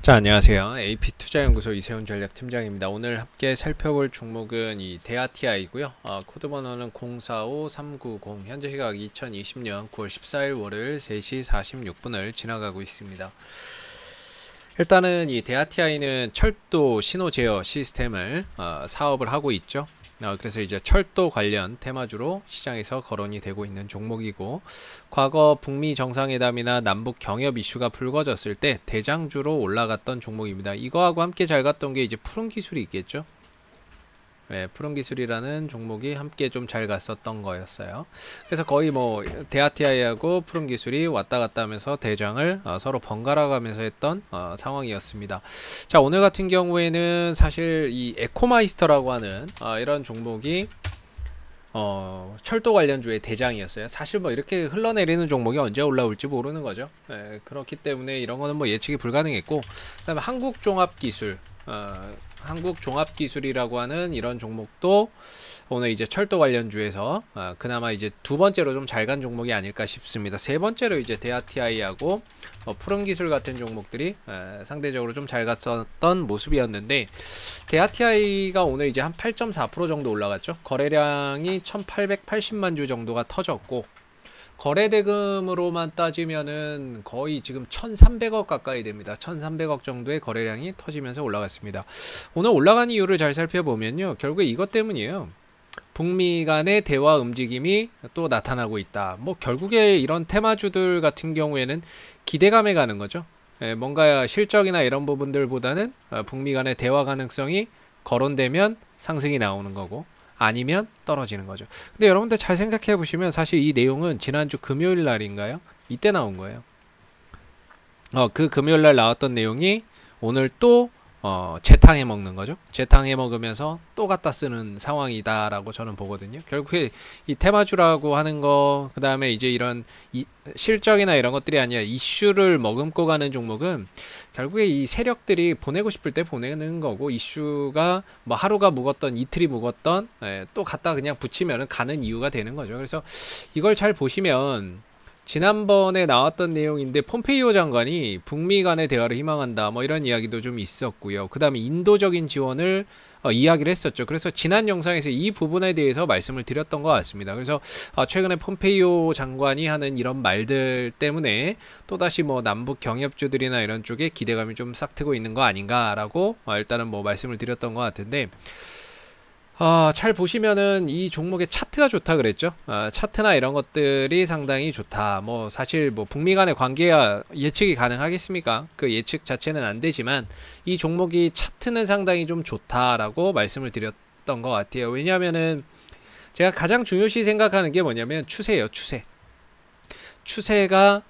자, 안녕하세요. AP투자연구소 이세훈 전략팀장입니다. 오늘 함께 살펴볼 종목은 이 대아티아이고요. 코드 번호는 045390, 현재 시각 2020년 9월 14일 월요일 3시 46분을 지나가고 있습니다. 일단은 이 대아티아이는 철도 신호 제어 시스템을 사업을 하고 있죠. 그래서 이제 철도 관련 테마주로 시장에서 거론이 되고 있는 종목이고, 과거 북미 정상회담이나 남북 경협 이슈가 불거졌을 때 대장주로 올라갔던 종목입니다. 이거하고 함께 잘 갔던 게 이제 푸른 기술이 있겠죠. 네, 푸른 기술이라는 종목이 함께 좀 잘 갔었던 거였어요. 그래서 거의 뭐 대아티아이하고 푸른 기술이 왔다 갔다 하면서 대장을 서로 번갈아 가면서 했던 상황이었습니다. 자, 오늘 같은 경우에는 사실 이 에코마이스터라고 하는 이런 종목이 철도 관련주의 대장이었어요. 사실 뭐 이렇게 흘러내리는 종목이 언제 올라올지 모르는 거죠. 그렇기 때문에 이런 거는 뭐 예측이 불가능했고, 그 다음에 한국종합기술, 한국종합기술이라고 하는 이런 종목도 오늘 이제 철도 관련주에서 그나마 이제 두 번째로 좀 잘 간 종목이 아닐까 싶습니다. 세 번째로 이제 대아티아이하고 푸른기술 같은 종목들이 상대적으로 좀 잘 갔었던 모습이었는데, 대아티아이가 오늘 이제 한 8.4% 정도 올라갔죠. 거래량이 1880만 주 정도가 터졌고, 거래대금으로만 따지면은 거의 지금 1300억 가까이 됩니다. 1300억 정도의 거래량이 터지면서 올라갔습니다. 오늘 올라간 이유를 잘 살펴보면요, 결국에 이것 때문이에요. 북미 간의 대화 움직임이 또 나타나고 있다. 뭐 결국에 이런 테마주들 같은 경우에는 기대감에 가는 거죠. 뭔가 실적이나 이런 부분들보다는 북미 간의 대화 가능성이 거론되면 상승이 나오는 거고, 아니면 떨어지는 거죠. 근데 여러분들 잘 생각해 보시면 사실 이 내용은 지난주 금요일 날인가요? 이때 나온 거예요. 그 금요일 날 나왔던 내용이 오늘 또 재탕해 먹는 거죠. 재탕해 먹으면서 또 갖다 쓰는 상황이다라고 저는 보거든요. 결국에 이 테마주라고 하는 거, 그 다음에 이제 이런 실적이나 이런 것들이 아니라 이슈를 머금고 가는 종목은 결국에 이 세력들이 보내고 싶을 때 보내는 거고, 이슈가 뭐 하루가 묵었던 이틀이 묵었던 또 갖다 그냥 붙이면 가는 이유가 되는 거죠. 그래서 이걸 잘 보시면 지난번에 나왔던 내용인데, 폼페이오 장관이 북미 간의 대화를 희망한다 뭐 이런 이야기도 좀 있었고요. 그 다음에 인도적인 지원을 이야기를 했었죠. 그래서 지난 영상에서 이 부분에 대해서 말씀을 드렸던 것 같습니다. 그래서 최근에 폼페이오 장관이 하는 이런 말들 때문에 또다시 뭐 남북 경협주들이나 이런 쪽에 기대감이 좀 싹트고 있는 거 아닌가라고 일단은 뭐 말씀을 드렸던 것 같은데, 잘 보시면은 이 종목의 차트가 좋다 그랬죠. 차트나 이런 것들이 상당히 좋다. 뭐 사실 뭐 북미 간의 관계야 예측이 가능하겠습니까? 그 예측 자체는 안 되지만 이 종목이 차트는 상당히 좀 좋다라고 말씀을 드렸던 것 같아요. 왜냐하면은 제가 가장 중요시 생각하는 게 뭐냐면 추세예요. 추세가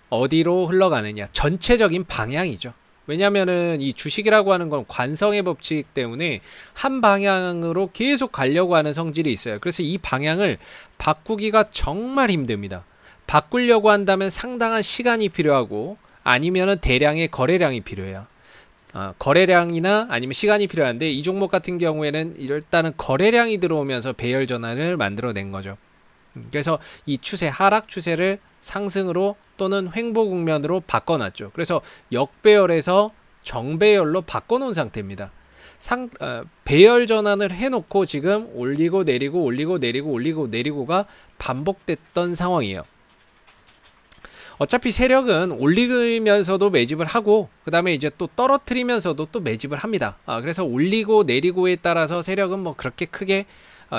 어디로 흘러가느냐, 전체적인 방향이죠. 왜냐면은 이 주식이라고 하는 건 관성의 법칙 때문에 한 방향으로 계속 가려고 하는 성질이 있어요. 그래서 이 방향을 바꾸기가 정말 힘듭니다. 바꾸려고 한다면 상당한 시간이 필요하고, 아니면은 대량의 거래량이 필요해요. 거래량이나 아니면 시간이 필요한데, 이 종목 같은 경우에는 일단은 거래량이 들어오면서 배열 전환을 만들어낸 거죠. 그래서 이 추세, 하락 추세를 상승으로 또는 횡보 국면으로 바꿔놨죠. 그래서 역배열에서 정배열로 바꿔놓은 상태입니다. 배열 전환을 해놓고 지금 올리고 내리고 올리고 내리고 올리고 내리고가 반복됐던 상황이에요. 어차피 세력은 올리면서도 매집을 하고, 그 다음에 이제 또 떨어뜨리면서도 또 매집을 합니다. 그래서 올리고 내리고에 따라서 세력은 뭐 그렇게 크게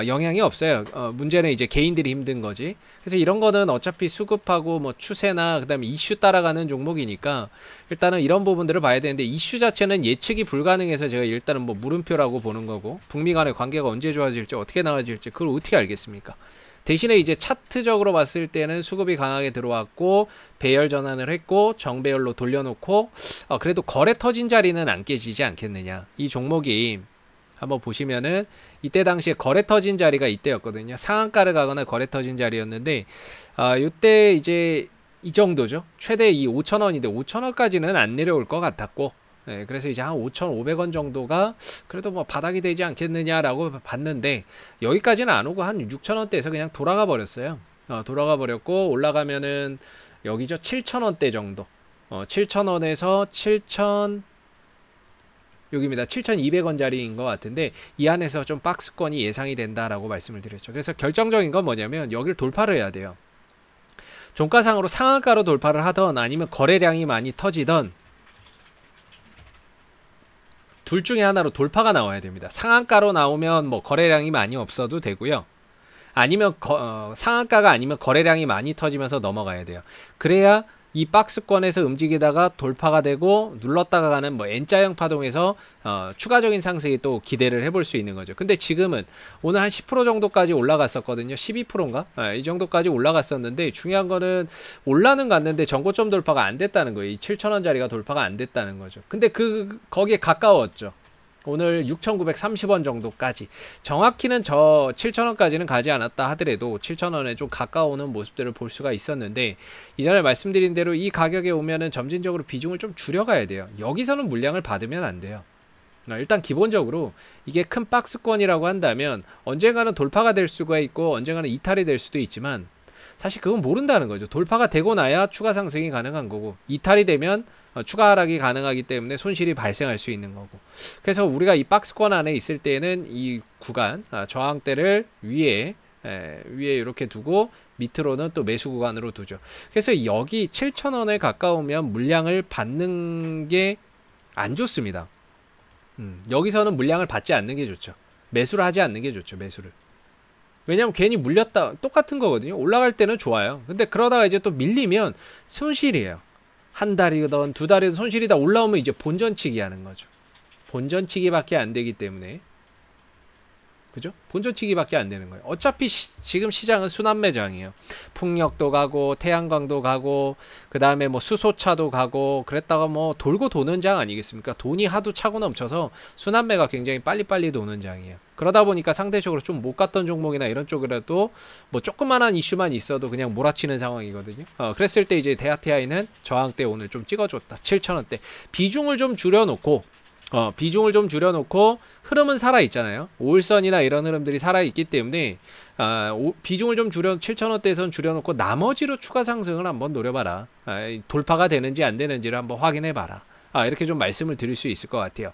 영향이 없어요. 문제는 이제 개인들이 힘든 거지. 그래서 이런 거는 어차피 수급하고 뭐 추세나 그 다음에 이슈 따라가는 종목이니까 일단은 이런 부분들을 봐야 되는데, 이슈 자체는 예측이 불가능해서 제가 일단은 뭐 물음표라고 보는 거고, 북미 간의 관계가 언제 좋아질지 어떻게 나아질지 그걸 어떻게 알겠습니까? 대신에 이제 차트적으로 봤을 때는 수급이 강하게 들어왔고 배열 전환을 했고 정배열로 돌려놓고 그래도 거래 터진 자리는 안 깨지지 않겠느냐. 이 종목이 한번 보시면은 이때 당시에 거래 터진 자리가 이때였거든요. 상한가를 가거나 거래 터진 자리였는데, 이때 이제 이 정도죠. 최대 이 5,000원인데 5,000원까지는 안 내려올 것 같았고, 그래서 이제 한 5,500원 정도가 그래도 뭐 바닥이 되지 않겠느냐라고 봤는데, 여기까지는 안 오고 한 6,000원대에서 그냥 돌아가 버렸어요. 돌아가 버렸고, 올라가면은 여기죠. 7,000원대 정도. 7,000원에서 7,000 여기입니다. 7,200원짜리인 것 같은데 이 안에서 좀 박스권이 예상이 된다라고 말씀을 드렸죠. 그래서 결정적인 건 뭐냐면 여기를 돌파를 해야 돼요. 종가상으로 상한가로 돌파를 하던 아니면 거래량이 많이 터지던 둘 중에 하나로 돌파가 나와야 됩니다. 상한가로 나오면 뭐 거래량이 많이 없어도 되고요. 아니면 상한가가 아니면 거래량이 많이 터지면서 넘어가야 돼요. 그래야 이 박스권에서 움직이다가 돌파가 되고 눌렀다가 가는 뭐 N자형 파동에서 추가적인 상승이 또 기대를 해볼 수 있는 거죠. 근데 지금은 오늘 한 10% 정도까지 올라갔었거든요. 12%인가? 이 정도까지 올라갔었는데 중요한 거는 올라는 갔는데 전고점 돌파가 안 됐다는 거예요. 이 7,000원짜리가 돌파가 안 됐다는 거죠. 근데 거기에 가까웠죠. 오늘 6,930원 정도까지 정확히는 저 7,000원까지는 가지 않았다 하더라도 7,000원에 좀 가까워오는 모습들을 볼 수가 있었는데 이전에 말씀드린 대로 이 가격에 오면은 점진적으로 비중을 좀 줄여가야 돼요. 여기서는 물량을 받으면 안 돼요. 일단 기본적으로 이게 큰 박스권이라고 한다면 언젠가는 돌파가 될 수가 있고 언젠가는 이탈이 될 수도 있지만 사실 그건 모른다는 거죠. 돌파가 되고 나야 추가 상승이 가능한 거고 이탈이 되면 추가 하락이 가능하기 때문에 손실이 발생할 수 있는 거고. 그래서 우리가 이 박스권 안에 있을 때는 이 구간 저항대를 위에 이렇게 두고 밑으로는 또 매수 구간으로 두죠. 그래서 여기 7,000원에 가까우면 물량을 받는 게 안 좋습니다. 여기서는 물량을 받지 않는 게 좋죠. 매수를 하지 않는 게 좋죠. 매수를. 왜냐면 괜히 물렸다 똑같은 거거든요. 올라갈 때는 좋아요. 근데 그러다가 이제 또 밀리면 손실이에요. 한 달이든 두 달이든 손실이 다 올라오면 이제 본전치기 하는 거죠. 본전치기밖에 안 되기 때문에 그죠? 본전치기밖에 안 되는 거예요. 어차피 지금 시장은 순환매장이에요. 풍력도 가고 태양광도 가고 그 다음에 뭐 수소차도 가고 그랬다가 뭐 돌고 도는 장 아니겠습니까? 돈이 하도 차고 넘쳐서 순환매가 굉장히 빨리빨리 도는 장이에요. 그러다 보니까 상대적으로 좀 못 갔던 종목이나 이런 쪽이라도 뭐 조그만한 이슈만 있어도 그냥 몰아치는 상황이거든요. 그랬을 때 이제 대하티아이는 저항대 오늘 좀 찍어줬다. 7,000원대. 비중을 좀 줄여놓고 흐름은 살아있잖아요. 5일선이나 이런 흐름들이 살아있기 때문에 비중을 좀 7,000원대에선 줄여놓고 나머지로 추가 상승을 한번 노려봐라. 돌파가 되는지 안 되는지를 한번 확인해봐라. 이렇게 좀 말씀을 드릴 수 있을 것 같아요.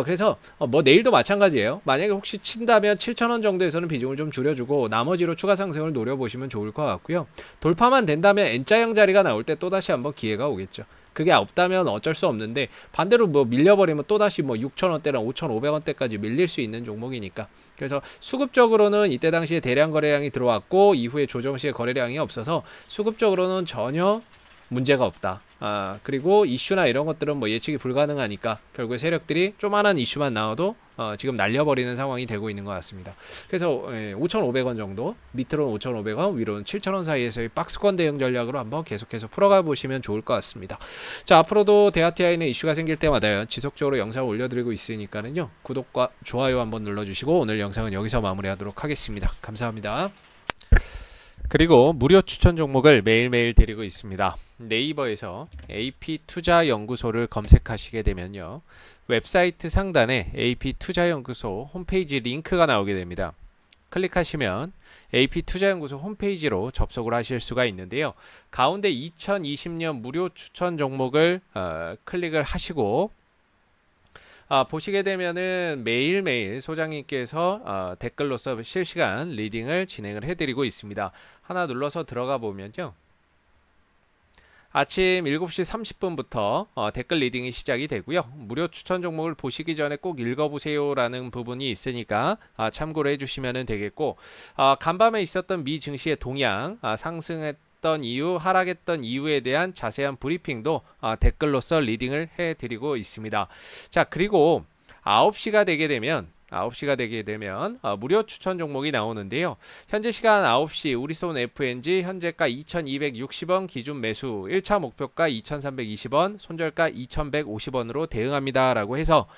그래서 뭐 내일도 마찬가지예요. 만약에 혹시 친다면 7,000원 정도에서는 비중을 좀 줄여주고 나머지로 추가 상승을 노려보시면 좋을 것 같고요. 돌파만 된다면 N자형 자리가 나올 때 또다시 한번 기회가 오겠죠. 그게 없다면 어쩔 수 없는데 반대로 뭐 밀려버리면 또다시 뭐 6,000원대랑 5,500원대까지 밀릴 수 있는 종목이니까. 그래서 수급적으로는 이때 당시에 대량 거래량이 들어왔고 이후에 조정 시에 거래량이 없어서 수급적으로는 전혀 문제가 없다. 그리고 이슈나 이런 것들은 뭐 예측이 불가능하니까 결국에 세력들이 조만한 이슈만 나와도 지금 날려버리는 상황이 되고 있는 것 같습니다. 그래서 5,500원 정도, 밑으로는 5,500원, 위로는 7,000원 사이에서의 박스권 대응 전략으로 한번 계속해서 풀어가 보시면 좋을 것 같습니다. 자, 앞으로도 대하티아이는 이슈가 생길 때마다 지속적으로 영상을 올려드리고 있으니까는요. 구독과 좋아요 한번 눌러주시고 오늘 영상은 여기서 마무리하도록 하겠습니다. 감사합니다. 그리고 무료 추천 종목을 매일매일 드리고 있습니다. 네이버에서 AP투자연구소를 검색하시게 되면요. 웹사이트 상단에 AP투자연구소 홈페이지 링크가 나오게 됩니다. 클릭하시면 AP투자연구소 홈페이지로 접속을 하실 수가 있는데요. 가운데 2020년 무료 추천 종목을 클릭을 하시고 보시게 되면은 매일매일 소장님께서 댓글로서 실시간 리딩을 진행을 해드리고 있습니다. 하나 눌러서 들어가 보면요. 아침 7시 30분부터 댓글 리딩이 시작이 되고요. 무료 추천 종목을 보시기 전에 꼭 읽어보세요 라는 부분이 있으니까 참고를 해주시면 되겠고 간밤에 있었던 미 증시의 동향, 상승했던 이유, 하락했던 이유에 대한 자세한 브리핑도 댓글로서 리딩을 해드리고 있습니다. 자, 그리고 9시가 되게 되면 무료 추천 종목이 나오는데요. 현재 시간 9시 우리손 FNG 현재가 2260원 기준 매수 1차 목표가 2320원 손절가 2150원으로 대응합니다 라고 해서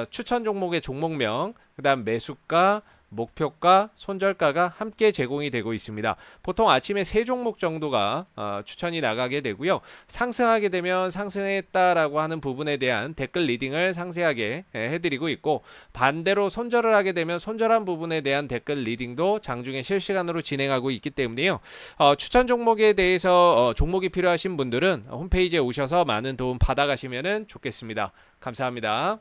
추천 종목의 종목명 그 다음 매수가 목표가, 손절가가 함께 제공이 되고 있습니다. 보통 아침에 3종목 정도가 추천이 나가게 되고요. 상승하게 되면 상승했다라고 하는 부분에 대한 댓글 리딩을 상세하게 해드리고 있고, 반대로 손절을 하게 되면 손절한 부분에 대한 댓글 리딩도 장중에 실시간으로 진행하고 있기 때문에요. 추천 종목에 대해서 종목이 필요하신 분들은 홈페이지에 오셔서 많은 도움 받아가시면 좋겠습니다. 감사합니다.